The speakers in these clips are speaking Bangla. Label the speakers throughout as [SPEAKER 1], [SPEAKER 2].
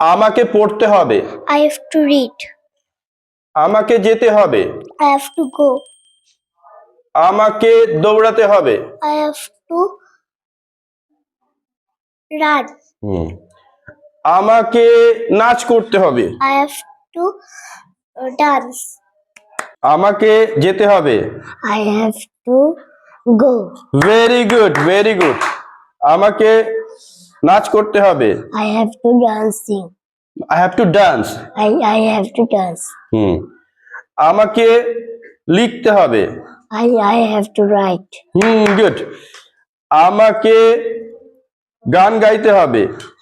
[SPEAKER 1] আমাকে পড়তে হবে।
[SPEAKER 2] I have to read.
[SPEAKER 1] আমাকে যেতে হবে।
[SPEAKER 2] I have to go.
[SPEAKER 1] আমাকে দৌড়াতে হবে।
[SPEAKER 2] I have to run.
[SPEAKER 1] আমাকে নাচ করতে হবে।
[SPEAKER 2] I have to dance.
[SPEAKER 1] আমাকে যেতে হবে।
[SPEAKER 2] I have to go.
[SPEAKER 1] Very good, very good. আমাকে নাচ করতে হবে।
[SPEAKER 2] I have to dancing.
[SPEAKER 1] I have to dance.
[SPEAKER 2] I have to dance.
[SPEAKER 1] আমাকে লিখতে হবে।
[SPEAKER 2] I have to write.
[SPEAKER 1] Good. আমাকে গান গাইতে হবে।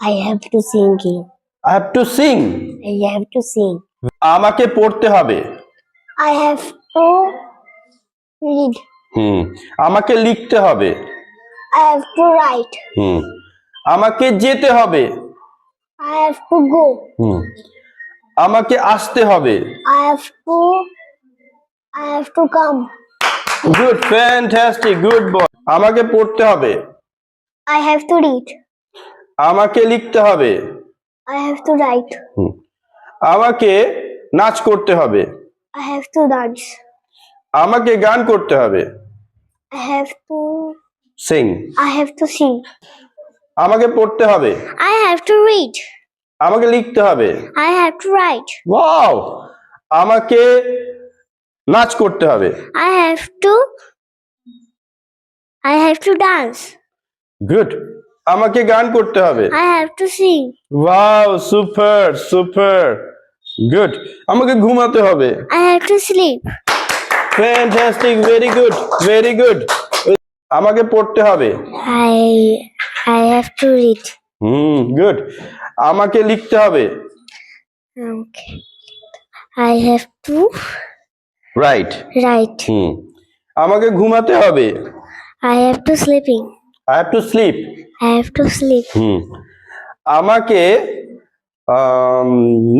[SPEAKER 2] I have to singing.
[SPEAKER 1] I have to sing.
[SPEAKER 2] I have to sing.
[SPEAKER 1] আমাকে পড়তে হবে।
[SPEAKER 2] I have to read.
[SPEAKER 1] আমাকে লিখতে হবে।
[SPEAKER 2] I have to write.
[SPEAKER 1] আমাকে যেতে হবে।
[SPEAKER 2] I have to go.
[SPEAKER 1] আমাকে আসতে হবে।
[SPEAKER 2] I have to come.
[SPEAKER 1] Good, fantastic, good boy. আমাকে পড়তে হবে।
[SPEAKER 2] I have to read.
[SPEAKER 1] আমাকে লিখতে হবে।
[SPEAKER 2] I have to write.
[SPEAKER 1] আমাকে নাচ করতে হবে।
[SPEAKER 2] I have to dance.
[SPEAKER 1] আমাকে গান করতে হবে।
[SPEAKER 2] I have to
[SPEAKER 1] Singh.
[SPEAKER 2] I have to sing.
[SPEAKER 1] আমাকে পড়তে হবে।
[SPEAKER 2] I have to read.
[SPEAKER 1] আমাকে লিখতে হবে।
[SPEAKER 2] I have to write.
[SPEAKER 1] Wow. আমাকে নাচ করতে হবে।
[SPEAKER 2] I have to dance.
[SPEAKER 1] Good. আমাকে গান করতে হবে।
[SPEAKER 2] I have to sing.
[SPEAKER 1] Wow, super, super, good. আমাকে ঘুমাতে হবে।
[SPEAKER 2] I have to sleep.
[SPEAKER 1] Fantastic, very good, very good. আমাকে পড়তে হবে।
[SPEAKER 2] I have to read.
[SPEAKER 1] Good. আমাকে লিখতে হবে।
[SPEAKER 2] Okay. I have to
[SPEAKER 1] right.
[SPEAKER 2] write.
[SPEAKER 1] আমাকে ঘুমাতে হবে।
[SPEAKER 2] I have to sleeping.
[SPEAKER 1] I have to sleep.
[SPEAKER 2] I have to sleep.
[SPEAKER 1] আমাকে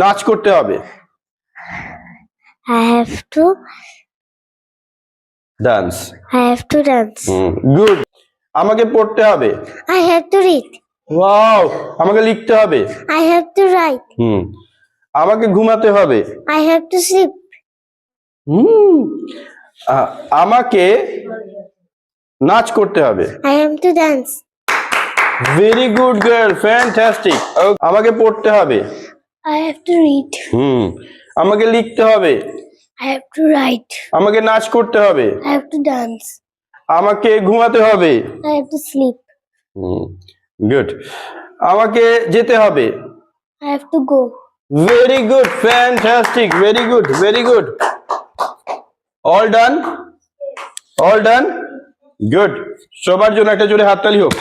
[SPEAKER 1] নাচ করতে হবে।
[SPEAKER 2] I have to
[SPEAKER 1] dance.
[SPEAKER 2] I have to dance.
[SPEAKER 1] Good. আমাকে পড়তে হবে।
[SPEAKER 2] I have to read.
[SPEAKER 1] Wow. আমাকে লিখতে হবে।
[SPEAKER 2] I have to write.
[SPEAKER 1] আমাকে ঘুমাতে হবে।
[SPEAKER 2] I have to sleep.
[SPEAKER 1] আমাকে নাচ করতে হবে।
[SPEAKER 2] I am to dance.
[SPEAKER 1] Very good girl, fantastic. আমাকে পড়তে হবে।
[SPEAKER 2] I have to read.
[SPEAKER 1] আমাকে লিখতে হবে।
[SPEAKER 2] I have to write.
[SPEAKER 1] আমাকে নাচ করতে হবে।
[SPEAKER 2] I have to dance.
[SPEAKER 1] আমাকে ঘুমাতে হবে।
[SPEAKER 2] I have to sleep.
[SPEAKER 1] Good. আমাকে যেতে হবে।
[SPEAKER 2] I have to go.
[SPEAKER 1] Very good, fantastic, very good, very good. All done, all done. Good. সবার জন্য একটা জোরে হাততালি হোক।